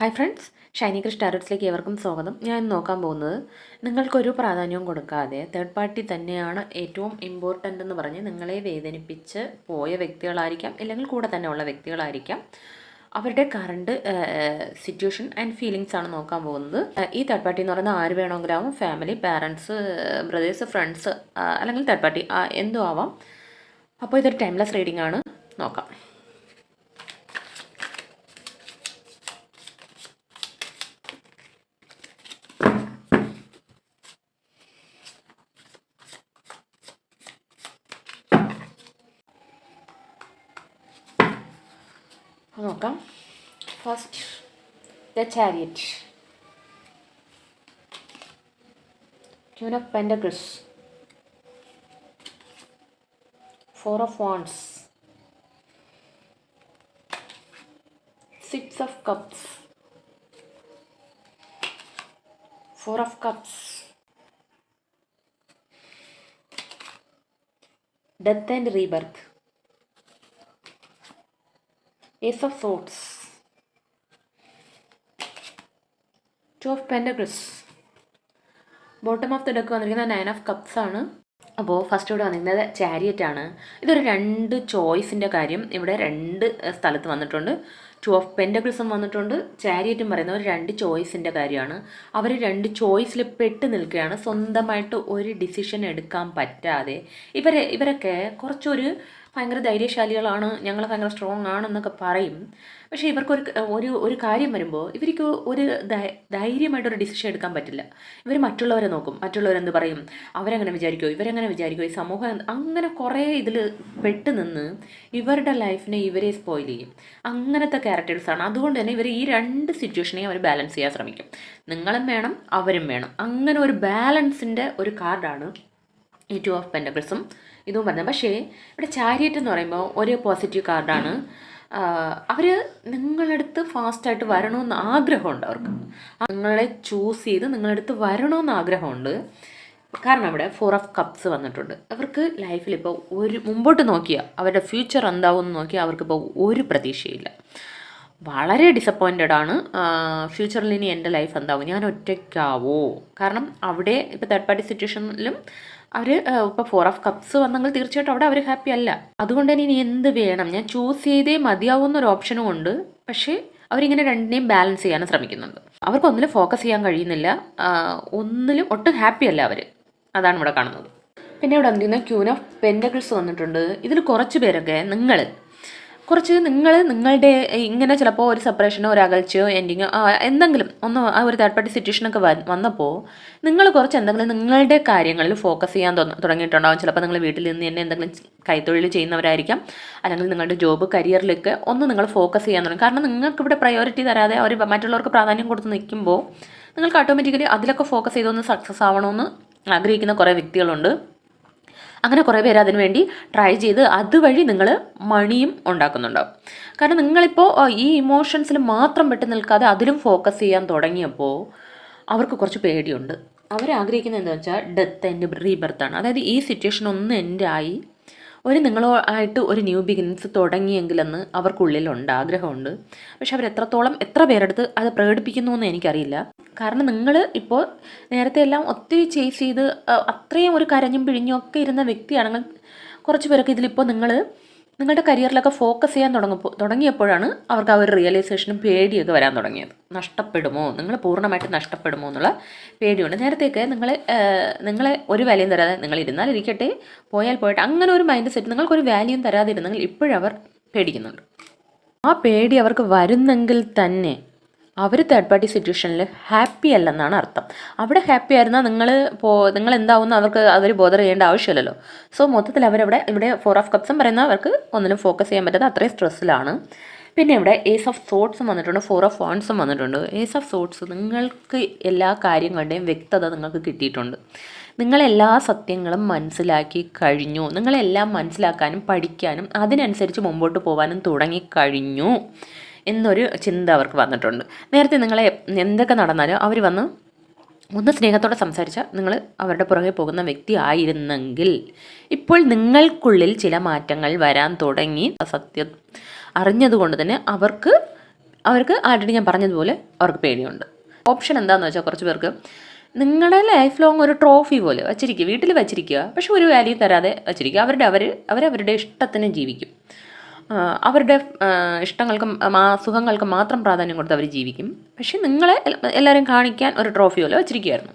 Hi friends, Shiny Krish ടാരോട്സിലേക്ക് ഏവർക്കും സ്വാഗതം. ഞാൻ നോക്കാൻ പോകുന്നത് നിങ്ങൾക്കൊരു പ്രാധാന്യവും കൊടുക്കാതെ തേർഡ് പാർട്ടി തന്നെയാണ് ഏറ്റവും ഇമ്പോർട്ടൻ്റ് എന്ന് പറഞ്ഞ് നിങ്ങളെ വേദനിപ്പിച്ച് പോയ വ്യക്തികളായിരിക്കാം, ഇല്ലെങ്കിൽ കൂടെ തന്നെ ഉള്ള വ്യക്തികളായിരിക്കാം. അവരുടെ കറണ്ട് സിറ്റുവേഷൻ ആൻഡ് ഫീലിങ്സ് ആണ് നോക്കാൻ പോകുന്നത്. ഈ തേർഡ് പാർട്ടി എന്ന് പറയുന്നത് ആര് വേണമെങ്കിലും ഫാമിലി, പാരൻസ്, ബ്രദേഴ്സ്, ഫ്രണ്ട്സ്, അല്ലെങ്കിൽ തേർഡ് പാർട്ടി എന്തും ആവാം. അപ്പോൾ ഇതൊരു ടൈംലെസ് റീഡിംഗ് ആണ്. നോക്കാം. നോക്കാം. First the chariot, queen of pentacles, four of wands, six of cups, four of cups, death and rebirth, Ace of Swords, Two of Pentacles, bottom of the deck വന്നിരിക്കുന്നത് 9 of cups ആണ്. അപ്പോൾ first ഇവിടെ വന്നിരിക്കുന്നത് chariot ആണ്. ഇതൊരു രണ്ട് ചോയ്സിൻ്റെ കാര്യം ഇവിടെ രണ്ട് സ്ഥലത്ത് വന്നിട്ടുണ്ട്. 2 ഓഫ് പെൻറ്റക്കിൾസും വന്നിട്ടുണ്ട്. ചാരിയറ്റും പറയുന്ന ഒരു രണ്ട് ചോയ്സിൻ്റെ കാര്യമാണ്. അവർ രണ്ട് ചോയ്സിൽ പെട്ട് നിൽക്കുകയാണ്. സ്വന്തമായിട്ട് ഒരു ഡിസിഷൻ എടുക്കാൻ പറ്റാതെ ഇവരൊക്കെ കുറച്ചൊരു ഭയങ്കര ധൈര്യശാലികളാണ്, ഞങ്ങൾ ഭയങ്കര സ്ട്രോങ് ആണെന്നൊക്കെ പറയും. പക്ഷേ ഇവർക്കൊരു ഒരു കാര്യം വരുമ്പോൾ ഇവർക്ക് ഒരു ധൈര്യമായിട്ടൊരു ഡിസിഷൻ എടുക്കാൻ പറ്റില്ല. ഇവർ മറ്റുള്ളവരെ നോക്കും, മറ്റുള്ളവരെന്ത് പറയും, അവരെങ്ങനെ വിചാരിക്കുമോ, ഇവരെങ്ങനെ വിചാരിക്കുമോ, ഈ സമൂഹം, അങ്ങനെ കുറേ ഇതിൽ പെട്ട് നിന്ന് ഇവരുടെ ലൈഫിനെ ഇവരെ സ്പോയിൽ ചെയ്യും. അങ്ങനത്തെ ക്യാരക്ടേഴ്സാണ്. അതുകൊണ്ട് തന്നെ ഇവർ ഈ രണ്ട് സിറ്റുവേഷനെയും അവർ ബാലൻസ് ചെയ്യാൻ ശ്രമിക്കും. നിങ്ങളും വേണം, അവരും വേണം. അങ്ങനെ ഒരു ബാലൻസിൻ്റെ ഒരു കാർഡാണ് ഈ 2 ഓഫ് പെൻറ്റക്കിൾസും ഇതും പറഞ്ഞത്. പക്ഷേ ഇവിടെ ചാരിയറ്റ് എന്ന് പറയുമ്പോൾ ഒരു പോസിറ്റീവ് കാർഡാണ്. അവർ നിങ്ങളടുത്ത് ഫാസ്റ്റായിട്ട് വരണമെന്ന് ആഗ്രഹമുണ്ട്. അവർക്ക് നിങ്ങളെ ചൂസ് ചെയ്ത് നിങ്ങളടുത്ത് വരണമെന്ന് ആഗ്രഹമുണ്ട്. കാരണം അവിടെ 4 ഓഫ് കപ്സ് വന്നിട്ടുണ്ട്. അവർക്ക് ലൈഫിൽ ഇപ്പോൾ മുമ്പോട്ട് നോക്കിയാൽ അവരുടെ ഫ്യൂച്ചർ എന്താവും എന്ന് നോക്കിയാൽ അവർക്കിപ്പോൾ ഒരു പ്രതീക്ഷയില്ല. വളരെ ഡിസപ്പോയിൻറ്റഡ് ആണ്. ഫ്യൂച്ചറിൽ ഇനി എൻ്റെ ലൈഫ് എന്താവും, ഞാൻ ഒറ്റയ്ക്കാവോ? കാരണം അവിടെ ഇപ്പോൾ തേർഡ് പാർട്ടി സിറ്റുവേഷനിലും അവർ ഇപ്പോൾ 4 ഓഫ് കപ്സ് വന്നെങ്കിൽ തീർച്ചയായിട്ടും അവിടെ അവർ ഹാപ്പി അല്ല. അതുകൊണ്ട് തന്നെ ഇനി എന്ത് വേണം, ഞാൻ ചൂസ് ചെയ്തേ മതിയാവുന്ന ഒരു ഓപ്ഷനും ഉണ്ട്. പക്ഷേ അവരിങ്ങനെ രണ്ടിനെയും ബാലൻസ് ചെയ്യാനും ശ്രമിക്കുന്നുണ്ട്. അവർക്ക് ഒന്നിലും ഫോക്കസ് ചെയ്യാൻ കഴിയുന്നില്ല, ഒന്നിലും ഒട്ടും ഹാപ്പി അല്ല അവർ. അതാണ് ഇവിടെ കാണുന്നത്. പിന്നെ ഇവിടെ വന്നിരിക്കുന്ന ക്യൂൻ ഓഫ് പെൻറ്റക്കിൾസ് വന്നിട്ടുണ്ട്. ഇതിൽ കുറച്ച് പേരൊക്കെ നിങ്ങളുടെ ഇങ്ങനെ ചിലപ്പോൾ ഒരു സെപ്പറേഷനോ ഒരു അകൽച്ചയോ എൻഡിങ്ങോ എന്തെങ്കിലും ഒന്ന് ആ ഒരു തേർഡ് പാർട്ടി സിറ്റുവേഷനൊക്കെ വന്നപ്പോൾ നിങ്ങൾ കുറച്ച് എന്തെങ്കിലും നിങ്ങളുടെ കാര്യങ്ങളിൽ ഫോക്കസ് ചെയ്യാൻ തുടങ്ങിയിട്ടുണ്ടാകും. ചിലപ്പോൾ നിങ്ങൾ വീട്ടിൽ നിന്ന് തന്നെ എന്തെങ്കിലും കൈത്തൊഴിൽ ചെയ്യുന്നവരായിരിക്കാം, അല്ലെങ്കിൽ നിങ്ങളുടെ ജോബ് കരിയറിലേക്ക് ഒന്ന് നിങ്ങൾ ഫോക്കസ് ചെയ്യാൻ തുടങ്ങും. കാരണം നിങ്ങൾക്ക് ഇവിടെ പ്രയോറിറ്റി തരാതെ അവർ മറ്റുള്ളവർക്ക് പ്രാധാന്യം കൊടുത്ത് നിൽക്കുമ്പോൾ നിങ്ങൾക്ക് ഓട്ടോമാറ്റിക്കലി അതിലൊക്കെ ഫോക്കസ് ചെയ്തൊന്ന് സക്സസ് ആവണമെന്ന് ആഗ്രഹിക്കുന്ന കുറേ വ്യക്തികളുണ്ട്. അങ്ങനെ കുറേ പേര് അതിനു വേണ്ടി ട്രൈ ചെയ്ത് അതുവഴി നിങ്ങൾ മണിയും ഉണ്ടാക്കുന്നുണ്ടാവും. കാരണം നിങ്ങളിപ്പോൾ ഈ ഇമോഷൻസിൽ മാത്രം പെട്ട് നിൽക്കാതെ അതിലും ഫോക്കസ് ചെയ്യാൻ തുടങ്ങിയപ്പോൾ അവർക്ക് കുറച്ച് പേടിയുണ്ട്. അവരാഗ്രഹിക്കുന്നത് എന്താണെന്ന് വെച്ചാൽ ഡെത്ത് ആൻഡ് റീബർത്താണ്. അതായത് ഈ സിറ്റുവേഷൻ ഒന്ന് എൻ്റെ ആയി നിങ്ങളുമായിട്ട് ഒരു ന്യൂ ബിഗിനിങ്സ് തുടങ്ങിയെങ്കിലെന്ന് അവർക്കുള്ളിലുണ്ട്, ആഗ്രഹമുണ്ട്. പക്ഷെ എത്ര പേരെടുത്ത് അത് പ്രകടിപ്പിക്കുന്നു എന്ന് എനിക്കറിയില്ല. കാരണം നിങ്ങൾ ഇപ്പോൾ നേരത്തെ എല്ലാം ഒത്തിരി ചേസ് ചെയ്ത് അത്രയും ഒരു കരഞ്ഞും പിഴിഞ്ഞും ഒക്കെ ഇരുന്ന വ്യക്തിയാണെങ്കിൽ കുറച്ച് പേരൊക്കെ ഇതിലിപ്പോൾ നിങ്ങളുടെ കരിയറിലൊക്കെ ഫോക്കസ് ചെയ്യാൻ തുടങ്ങിയപ്പോഴാണ് അവർക്ക് ആ ഒരു റിയലൈസേഷനും പേടിയൊക്കെ വരാൻ തുടങ്ങിയത്. നഷ്ടപ്പെടുമോ, നിങ്ങൾ പൂർണ്ണമായിട്ട് നഷ്ടപ്പെടുമോ എന്നുള്ള പേടിയുണ്ട്. നേരത്തെയൊക്കെ നിങ്ങളെ ഒരു വാല്യൂം തരാതെ നിങ്ങൾ ഇരുന്നാൽ ഇരിക്കട്ടെ, പോയാൽ പോയിട്ട്, അങ്ങനെ ഒരു മൈൻഡ് സെറ്റ്, നിങ്ങൾക്കൊരു വാല്യൂം തരാതിരുന്നെങ്കിൽ ഇപ്പോഴവർ പേടിക്കുന്നുണ്ട്. ആ പേടി അവർക്ക് വരുന്നെങ്കിൽ തന്നെ അവർ തേർഡ് പാർട്ടി സിറ്റുവേഷനിൽ ഹാപ്പി അല്ലെന്നാണ് അർത്ഥം. അവിടെ ഹാപ്പി ആയിരുന്നാൽ നിങ്ങൾ എന്താവുമെന്ന് അവർ ബോധർ ചെയ്യേണ്ട ആവശ്യമില്ലല്ലോ. സോ മൊത്തത്തിൽ ഇവിടെ 4 ഓഫ് കപ്സും പറയുന്ന അവർക്ക് ഒന്നിനും ഫോക്കസ് ചെയ്യാൻ പറ്റാതെ അത്രയും സ്ട്രെസ്സിലാണ്. പിന്നെ ഇവിടെ ഏസ് ഓഫ് സോട്ട്സും വന്നിട്ടുണ്ട്, 4 ഓഫ് വാണ്ട്സും വന്നിട്ടുണ്ട്. ഏസ് ഓഫ് സോട്ട്സ്, നിങ്ങൾക്ക് എല്ലാ കാര്യങ്ങളുടെയും വ്യക്തത നിങ്ങൾക്ക് കിട്ടിയിട്ടുണ്ട്. നിങ്ങളെല്ലാ സത്യങ്ങളും മനസ്സിലാക്കി കഴിഞ്ഞു. നിങ്ങളെല്ലാം മനസ്സിലാക്കാനും പഠിക്കാനും അതിനനുസരിച്ച് മുമ്പോട്ട് പോകാനും തുടങ്ങിക്കഴിഞ്ഞു എന്നൊരു ചിന്ത അവർക്ക് വന്നിട്ടുണ്ട്. നേരത്തെ നിങ്ങളെ എന്തൊക്കെ നടന്നാലും അവർ വന്ന് ഒന്ന് സ്നേഹത്തോടെ സംസാരിച്ചാൽ നിങ്ങൾ അവരുടെ പുറകെ പോകുന്ന വ്യക്തി ആയിരുന്നെങ്കിൽ ഇപ്പോൾ നിങ്ങൾക്കുള്ളിൽ ചില മാറ്റങ്ങൾ വരാൻ തുടങ്ങി. സത്യം അറിഞ്ഞതുകൊണ്ട് തന്നെ അവർക്ക് അവർക്ക് ആൾറെഡി ഞാൻ പറഞ്ഞതുപോലെ അവർക്ക് പേടിയുണ്ട്. ഓപ്ഷൻ എന്താണെന്ന് വെച്ചാൽ കുറച്ച് പേർക്ക് നിങ്ങളുടെ ലൈഫ് ലോങ് ഒരു ട്രോഫി പോലെ വച്ചിരിക്കുക, വീട്ടിൽ വച്ചിരിക്കുക, പക്ഷെ ഒരു വാല്യൂ തരാതെ വച്ചിരിക്കുക. അവരവരുടെ ഇഷ്ടത്തിന് ജീവിക്കും. അവരുടെ ഇഷ്ടങ്ങൾക്കും സുഖങ്ങൾക്കും മാത്രം പ്രാധാന്യം കൊടുത്ത് അവർ ജീവിക്കും. പക്ഷെ നിങ്ങളെ എല്ലാവരും കാണിക്കാൻ ഒരു ട്രോഫി പോലെ വച്ചിരിക്കുകയായിരുന്നു.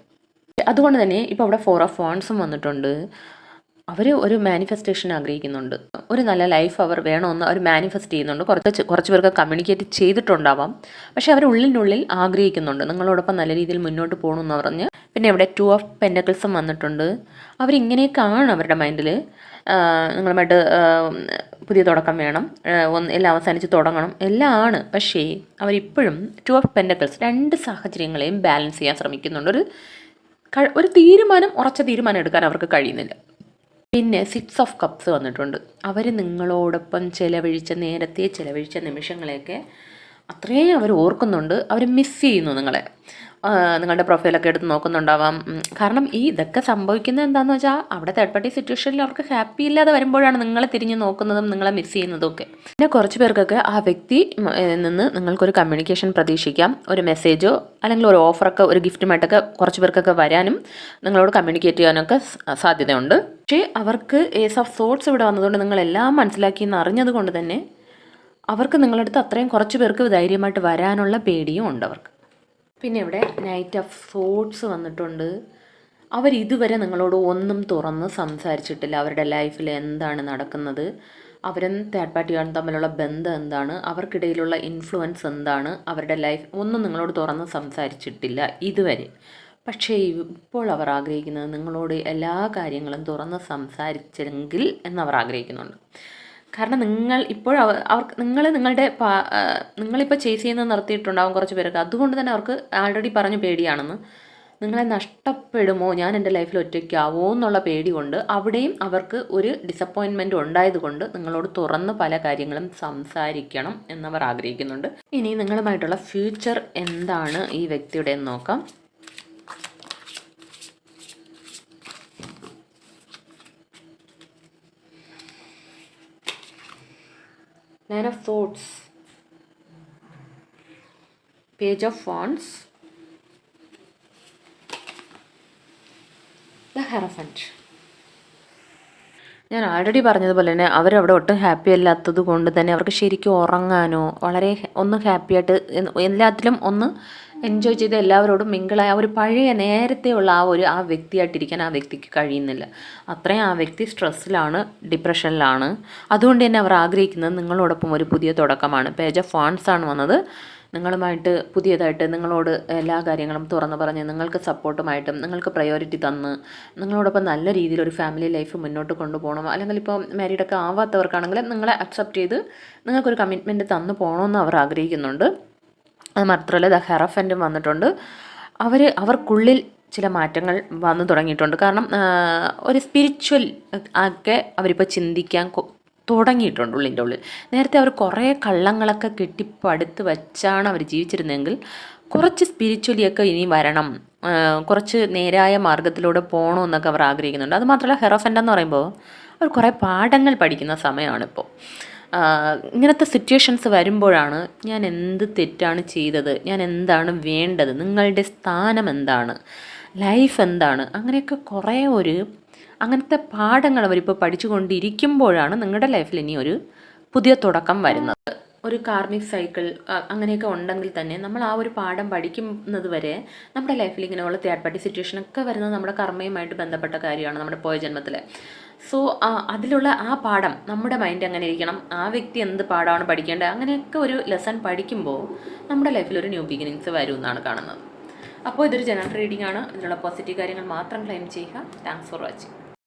അതുകൊണ്ട് തന്നെ ഇപ്പോൾ അവിടെ 4 ഓഫ് വാണ്ട്സും വന്നിട്ടുണ്ട്. അവർ ഒരു മാനിഫെസ്റ്റേഷൻ ആഗ്രഹിക്കുന്നുണ്ട്. ഒരു നല്ല ലൈഫ് അവർ വേണമെന്ന് അവർ മാനിഫെസ്റ്റ് ചെയ്യുന്നുണ്ട്. കുറച്ച് പേർക്ക് കമ്മ്യൂണിക്കേറ്റ് ചെയ്തിട്ടുണ്ടാവാം, പക്ഷേ അവർ ഉള്ളിനുള്ളിൽ ആഗ്രഹിക്കുന്നുണ്ട് നിങ്ങളോടൊപ്പം നല്ല രീതിയിൽ മുന്നോട്ട് പോകണമെന്ന് പറഞ്ഞ്. പിന്നെ ഇവിടെ 2 ഓഫ് പെൻറ്റക്കിൾസും വന്നിട്ടുണ്ട്. അവരിങ്ങനെയൊക്കെയാണ് അവരുടെ മൈൻഡിൽ. നിങ്ങളുമായിട്ട് പുതിയ തുടക്കം വേണം, എല്ലാം അവസാനിച്ച് തുടങ്ങണം, എല്ലാം ആണ്. പക്ഷേ അവരിപ്പോഴും 2 ഓഫ് പെൻറ്റക്കിൾസ് 2 സാഹചര്യങ്ങളെയും ബാലൻസ് ചെയ്യാൻ ശ്രമിക്കുന്നുണ്ട്. ഒരു ഉറച്ച തീരുമാനം എടുക്കാൻ അവർക്ക് കഴിയുന്നില്ല. പിന്നെ 6 ഓഫ് കപ്സ് വന്നിട്ടുണ്ട്. അവർ നിങ്ങളോടൊപ്പം നേരത്തെ ചിലവഴിച്ച നിമിഷങ്ങളെയൊക്കെ അത്രയും അവർ ഓർക്കുന്നുണ്ട്. അവർ മിസ് ചെയ്യുന്നു നിങ്ങളെ. നിങ്ങളുടെ പ്രൊഫൈലൊക്കെ എടുത്ത് നോക്കുന്നുണ്ടാവാം. കാരണം ഇതൊക്കെ സംഭവിക്കുന്നത് എന്താണെന്ന് വെച്ചാൽ അവിടെ തേർഡ് പാർട്ടി സിറ്റുവേഷനിൽ അവർക്ക് ഹാപ്പി ഇല്ലാതെ വരുമ്പോഴാണ് നിങ്ങളെ തിരിഞ്ഞ് നോക്കുന്നതും നിങ്ങളെ മിസ് ചെയ്യുന്നതും ഒക്കെ. പിന്നെ കുറച്ച് പേർക്കൊക്കെ ആ വ്യക്തി നിന്ന് നിങ്ങൾക്കൊരു കമ്മ്യൂണിക്കേഷൻ പ്രതീക്ഷിക്കാം. ഒരു മെസ്സേജോ അല്ലെങ്കിൽ ഒരു ഓഫറൊക്കെ, ഒരു ഗിഫ്റ്റുമായിട്ടൊക്കെ കുറച്ച് പേർക്കൊക്കെ വരാനും നിങ്ങളോട് കമ്മ്യൂണിക്കേറ്റ് ചെയ്യാനൊക്കെ സാധ്യതയുണ്ട്. പക്ഷേ അവർക്ക് ഏസ് ഓഫ് സോട്ട്സ് ഇവിടെ വന്നതുകൊണ്ട് നിങ്ങളെല്ലാം മനസ്സിലാക്കിയെന്ന് അറിഞ്ഞത് കൊണ്ട് തന്നെ അവർക്ക് നിങ്ങളടുത്ത് അത്രയും കുറച്ച് പേർക്ക് ധൈര്യമായിട്ട് വരാനുള്ള പേടിയും ഉണ്ട് അവർക്ക്. പിന്നെ ഇവിടെ നൈറ്റ് ഓഫ് സോട്ട്സ് വന്നിട്ടുണ്ട്. അവരിതുവരെ നിങ്ങളോട് ഒന്നും തുറന്ന് സംസാരിച്ചിട്ടില്ല. അവരുടെ ലൈഫിൽ എന്താണ് നടക്കുന്നത്, അവരും തേർഡ് പാർട്ടിയാണ് തമ്മിലുള്ള ബന്ധം എന്താണ്, അവർക്കിടയിലുള്ള ഇൻഫ്ലുവൻസ് എന്താണ്, അവരുടെ ലൈഫ് ഒന്നും നിങ്ങളോട് തുറന്ന് സംസാരിച്ചിട്ടില്ല ഇതുവരെ. പക്ഷേ ഇപ്പോൾ അവർ ആഗ്രഹിക്കുന്നത് നിങ്ങളോട് എല്ലാ കാര്യങ്ങളും തുറന്ന് സംസാരിച്ചെങ്കിൽ എന്നവർ ആഗ്രഹിക്കുന്നുണ്ട്. കാരണം നിങ്ങളിപ്പോൾ ചേസ് ചെയ്യുന്നത് നിർത്തിയിട്ടുണ്ടാവും കുറച്ച് പേരൊക്കെ. അതുകൊണ്ട് തന്നെ അവർക്ക് ആൾറെഡി പറഞ്ഞു പേടിയാണെന്ന്. നിങ്ങളെ നഷ്ടപ്പെടുമോ, ഞാൻ എൻ്റെ ലൈഫിൽ ഒറ്റയ്ക്കാവോ എന്നുള്ള പേടി കൊണ്ട് അവിടെയും അവർക്ക് ഒരു ഡിസപ്പോയിൻമെൻറ്റ് ഉണ്ടായതുകൊണ്ട് നിങ്ങളോട് തുറന്ന് പല കാര്യങ്ങളും സംസാരിക്കണം എന്നവർ ആഗ്രഹിക്കുന്നുണ്ട്. ഇനി നിങ്ങളുമായിട്ടുള്ള ഫ്യൂച്ചർ എന്താണ് ഈ വ്യക്തിയുടെ എന്ന് നോക്കാം. Nine of Swords, Page of Wands, The Hierophant. ഞാൻ ആൾറെഡി പറഞ്ഞതുപോലെ തന്നെ അവരവിടെ ഒട്ടും ഹാപ്പി അല്ലാത്തത് കൊണ്ട് തന്നെ അവർക്ക് ശരിക്കും ഉറങ്ങാനോ വളരെ ഒന്ന് ഹാപ്പിയായിട്ട് എല്ലാത്തിലും ഒന്ന് എൻജോയ് ചെയ്ത് എല്ലാവരോടും മിങ്കിളായ ഒരു പഴയ നേരത്തെയുള്ള ആ വ്യക്തിയായിട്ടിരിക്കാൻ ആ വ്യക്തിക്ക് കഴിയുന്നില്ല. അത്രയും ആ വ്യക്തി സ്ട്രെസ്സിലാണ്, ഡിപ്രഷനിലാണ്. അതുകൊണ്ട് തന്നെ അവർ ആഗ്രഹിക്കുന്നത് നിങ്ങളോടൊപ്പം ഒരു പുതിയ തുടക്കമാണ്. പേജ് ഓഫ് വാണ്ട്സ് ആണ് വന്നത്. നിങ്ങളുമായിട്ട് പുതിയതായിട്ട് നിങ്ങളോട് എല്ലാ കാര്യങ്ങളും തുറന്നു പറഞ്ഞ് നിങ്ങൾക്ക് സപ്പോർട്ടുമായിട്ടും നിങ്ങൾക്ക് പ്രയോറിറ്റി തന്ന് നിങ്ങളോടൊപ്പം നല്ല രീതിയിൽ ഒരു ഫാമിലി ലൈഫ് മുന്നോട്ട് കൊണ്ടുപോകണം. അല്ലെങ്കിൽ ഇപ്പോൾ മാരീഡൊക്കെ ആവാത്തവർക്കാണെങ്കിൽ നിങ്ങളെ അക്സെപ്റ്റ് ചെയ്ത് നിങ്ങൾക്കൊരു കമ്മിറ്റ്മെൻറ്റ് തന്നു പോകണമെന്ന് അവർ ആഗ്രഹിക്കുന്നുണ്ട്. അത് മാത്രമല്ല ദ ഹെറഫൻറ്റും വന്നിട്ടുണ്ട്. അവർക്കുള്ളിൽ ചില മാറ്റങ്ങൾ വന്നു തുടങ്ങിയിട്ടുണ്ട്. കാരണം ഒരു സ്പിരിച്വൽ ഒക്കെ അവരിപ്പോൾ ചിന്തിക്കാൻ തുടങ്ങിയിട്ടുണ്ട് ഉള്ളിൻ്റെ ഉള്ളിൽ. നേരത്തെ അവർ കുറേ കള്ളങ്ങളൊക്കെ കെട്ടിപ്പടുത്ത് വെച്ചാണ് അവർ ജീവിച്ചിരുന്നതെങ്കിൽ കുറച്ച് സ്പിരിച്വലിയൊക്കെ ഇനി വരണം, കുറച്ച് നേരായ മാർഗത്തിലൂടെ പോകണമെന്നൊക്കെ അവർ ആഗ്രഹിക്കുന്നുണ്ട്. അതുമാത്രമല്ല ഹെറോഫൻ്റ് എന്ന് പറയുമ്പോൾ അവർ കുറേ പാഠങ്ങൾ പഠിക്കുന്ന സമയമാണിപ്പോൾ. ഇങ്ങനത്തെ സിറ്റുവേഷൻസ് വരുമ്പോഴാണ് ഞാൻ എന്ത് തെറ്റാണ് ചെയ്തത്, ഞാൻ എന്താണ് വേണ്ടത്, നിങ്ങളുടെ സ്ഥാനം എന്താണ്, ലൈഫ് എന്താണ്, അങ്ങനെയൊക്കെ കുറേ അങ്ങനത്തെ പാഠങ്ങൾ അവരിപ്പോൾ പഠിച്ചുകൊണ്ടിരിക്കുമ്പോഴാണ് നിങ്ങളുടെ ലൈഫിൽ ഇനി ഒരു പുതിയ തുടക്കം വരുന്നത്. ഒരു കാർമിക് സൈക്കിൾ അങ്ങനെയൊക്കെ ഉണ്ടെങ്കിൽ തന്നെ നമ്മൾ ആ ഒരു പാഠം പഠിക്കുന്നത് വരെ നമ്മുടെ ലൈഫിൽ ഇങ്ങനെയുള്ള തേർഡ് പാർട്ടി സിറ്റുവേഷനൊക്കെ വരുന്നത് നമ്മുടെ കർമ്മയുമായിട്ട് ബന്ധപ്പെട്ട കാര്യമാണ്, നമ്മുടെ പോയ ജന്മത്തിൽ. സോ അതിലുള്ള ആ പാഠം നമ്മുടെ മൈൻഡ് എങ്ങനെ ഇരിക്കണം, ആ വ്യക്തി എന്ത് പാഠമാണ് പഠിക്കേണ്ടത്, അങ്ങനെയൊക്കെ ഒരു ലെസൺ പഠിക്കുമ്പോൾ നമ്മുടെ ലൈഫിൽ ഒരു ന്യൂ ബിഗിനിങ്സ് വരുമെന്നാണ് കാണുന്നത്. അപ്പോൾ ഇതൊരു ജനറൽ റീഡിംഗ് ആണ്. ഇതിലുള്ള പോസിറ്റീവ് കാര്യങ്ങൾ മാത്രം ക്ലെയിം ചെയ്യുക. Thanks for watching.